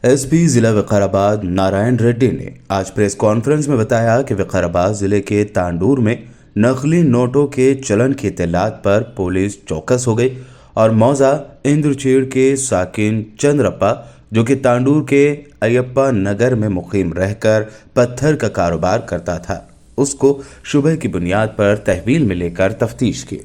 SP जिला विकाराबाद नारायण रेड्डी ने आज प्रेस कॉन्फ्रेंस में बताया कि विकाराबाद जिले के तांडूर में नकली नोटों के चलन की इत्तलात पर पुलिस चौकस हो गई और मौजा इंद्रचीड़ के साकिन चंद्रप्पा जो कि तांडूर के अयप्पा नगर में मुकीम रहकर पत्थर का कारोबार करता था, उसको शुबह की बुनियाद पर तहवील में लेकर तफ्तीश की।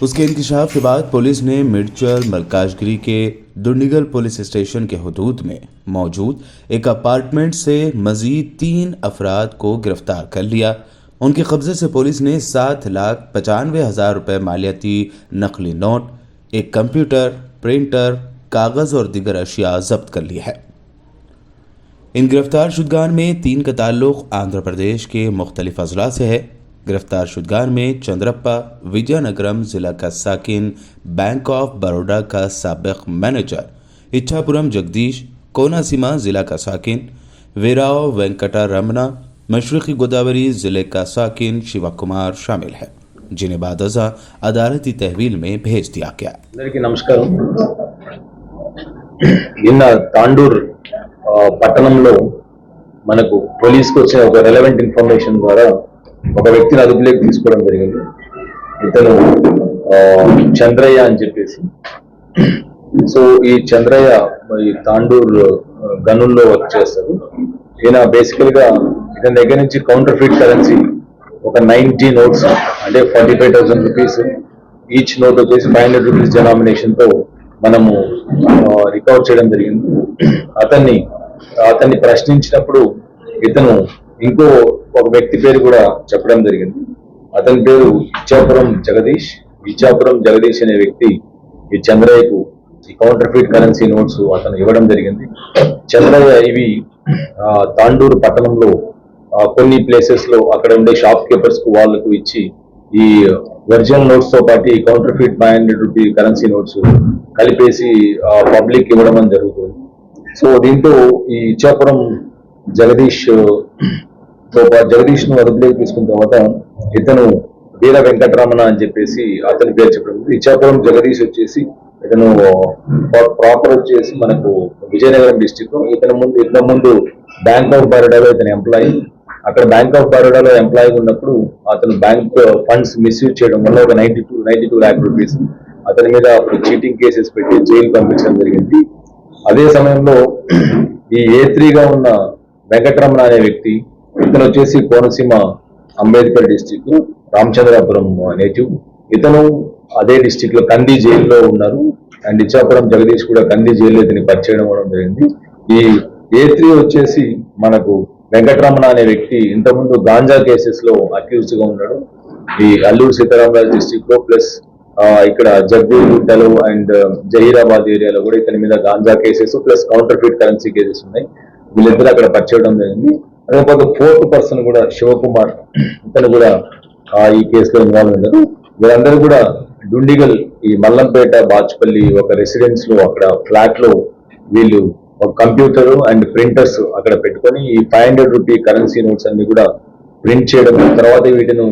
उसके इंकशाफ के बाद पुलिस ने मिर्चल मलकाजगिरी के दुंडीगल पुलिस स्टेशन के हुदूद में मौजूद एक अपार्टमेंट से मजीद 3 अफराद को गिरफ्तार कर लिया। उनके कब्जे से पुलिस ने 7,95,000 रुपये मालियाती नकली नोट, एक कंप्यूटर, प्रिंटर, कागज और दीगर अशिया जब्त कर ली है। इन गिरफ्तार शुदगान में 3 का ताल्लुक आंध्र प्रदेश के मुख्तलिफ अजला से है। गिरफ्तार शुदगान में चंद्रप्पा विजयनगरम जिला का साकिन, बैंक ऑफ बड़ौदा का साबिक मैनेजर, इच्छापुरम जगदीश, कोनासीमा जिला का साकिन वीराव वेंकटा रमना, मशरक़ी गोदावरी जिले का साकिन शिवा कुमार शामिल है, जिन्हें बाद अदालती तहवील में भेज दिया गया। नमस्कार। నిన్న తాండూర్ పట్టణంలో మనకు పోలీసుకు వచ్చిన ఒక రెలెవెంట్ ఇన్ఫర్మేషన్ ద్వారా ఒక వ్యక్తిని అదుపులోకి తీసుకోవడం జరిగింది. ఇతను చంద్రయ్య అని చెప్పేసి. సో ఈ చంద్రయ్య ఈ తాండూర్ గనుల్లో వర్క్ చేస్తారు. ఈయన బేసికల్ గా ఇతని దగ్గర నుంచి కౌంటర్ ఫీట్ కరెన్సీ ఒక 90 నోట్స్ అంటే 45,000 రూపీస్, ఈచ్ నోట్ వచ్చేసి 500 రూపీస్ డినామినేషన్ తో మనము రికవర్ చేయడం జరిగింది. అతన్ని ప్రశ్నించినప్పుడు ఇతను ఇంకో ఒక వ్యక్తి పేరు కూడా చెప్పడం జరిగింది. అతని పేరు ఇచ్చాపురం జగదీష్ అనే వ్యక్తి ఈ చంద్రయ్యకు ఈ కౌంటర్ ఫీట్ కరెన్సీ నోట్స్ అతను ఇవ్వడం జరిగింది. చంద్రయ్య ఇవి తాండూరు పట్టణంలో కొన్ని ప్లేసెస్ లో అక్కడ ఉండే షాప్ కీపర్స్ కు వాళ్ళకు ఇచ్చి ఈ ఒరిజినల్ నోట్స్ తో పాటు ఈ counter feet 500 rupee currency notes కలిపేసి పబ్లిక్ ఇవ్వడం జరుగుతుంది. సో దీంతో ఈ ఇచ్చాపురం జగదీష్ ను అదుపులోకి తీసుకున్న తర్వాత ఇతను వీర వెంకటరమణ అని చెప్పేసి అతని పేరు చెప్పడం. ఇచ్చాపురం జగదీష్ వచ్చేసి ఇతను ప్రాపర్ వచ్చేసి మనకు విజయనగరం డిస్టిక్. ఇతని ముందు బ్యాంక్ ఆఫ్ బరోడాలో ఇతను ఎంప్లాయీ. అక్కడ బ్యాంక్ ఆఫ్ బరోడాలో ఎంప్లాయీ ఉన్నప్పుడు అతను బ్యాంక్ ఫండ్స్ మిస్యూజ్ చేయడం వల్ల ఒక 92 lakh రూపీస్ అతని మీద అప్పుడు చీటింగ్ కేసెస్ పెట్టి జైలు పంపించడం జరిగింది. అదే సమయంలో ఈ A3గా ఉన్న వెంకటరమణ అనే వ్యక్తి, ఇతను వచ్చేసి కోనసీమ అంబేద్కర్ డిస్టిక్, రామచంద్రాపురం నేటివ్. ఇతను అదే డిస్టిక్ లో కంది జైల్లో ఉన్నారు. అండ్ ఇచ్చాపురం జగదీష్ కూడా కంది జైల్లో ఇతని పరిచయం అవ్వడం జరిగింది. ఈ A3 వచ్చేసి మనకు వెంకటరమణ అనే వ్యక్తి ఇంతకుముందు గాంజా కేసెస్ లో అక్యూజ్డ్ గా ఉన్నాడు. ఈ అల్లూరు సీతారామరాజు డిస్టిక్ లో ప్లస్ ఇక్కడ జగ్గూరు అండ్ జహీరాబాద్ ఏరియాలో కూడా ఇతని మీద ganja cases plus counter feet currency cases ఉన్నాయి. వీళ్ళిద్దరు అక్కడ పరిచయం జరిగింది. అదేవిధంగా 4th పర్సన్ కూడా శివకుమార్, ఇతను కూడా ఈ కేసులో ఇన్వాల్వ్ అయ్యారు. వీళ్ళందరూ కూడా డుండిగల్ ఈ మల్లంపేట బాచ్పల్లి ఒక రెసిడెన్స్ లో అక్కడ ఫ్లాట్ లో వీళ్ళు ఒక కంప్యూటర్ అండ్ ప్రింటర్స్ అక్కడ పెట్టుకొని ఈ 500 రూపీ కరెన్సీ నోట్స్ అన్ని కూడా ప్రింట్ చేయడం, తర్వాత వీటిని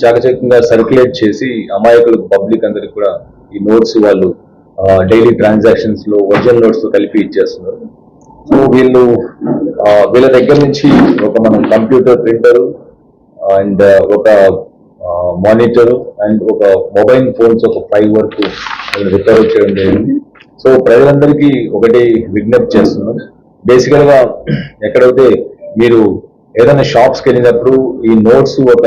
చాకచక్యంగా సర్క్యులేట్ చేసి అమాయకులకు పబ్లిక్ అందరికి కూడా ఈ నోట్స్ వాళ్ళు డైలీ ట్రాన్సాక్షన్స్ లో ఒరిజినల్ నోట్స్ తో కలిపి ఇచ్చేస్తున్నారు. సో వీళ్ళ దగ్గర నుంచి మనం కంప్యూటర్, ప్రింటర్ అండ్ ఒక మానిటర్ అండ్ ఒక మొబైల్ ఫోన్స్ ఒక 5 వరకు రికవర్ చేయడం జరిగింది. సో ప్రజలందరికీ ఒకటి విజ్ఞప్తి చేస్తున్నాం. బేసికల్ గా ఎక్కడైతే మీరు ఏదైనా షాప్స్ కి వెళ్ళినప్పుడు ఈ నోట్స్ ఒక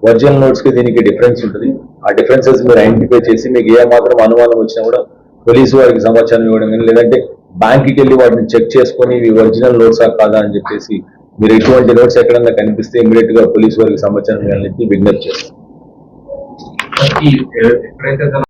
ఒరిజినల్ నోట్స్ కి దీనికి డిఫరెన్స్ ఉంటుంది. ఆ డిఫరెన్సెస్ మీరు ఐడెంటిఫై చేసి మీకు ఏ మాత్రం అనుమానం వచ్చినా కూడా పోలీసు వారికి సమాచారం ఇవ్వడం కానీ, లేదంటే బ్యాంక్కి వెళ్ళి వాటిని చెక్ చేసుకొని ఇవి ఒరిజినల్ నోట్సా కాదా అని చెప్పేసి మీరు ఇటువంటి నోట్స్ ఎక్కడన్నా కనిపిస్తే ఇమీడియట్ గా పోలీసు వారికి సమాచారం ఇవ్వాలని విజ్ఞప్తి చేస్తాం.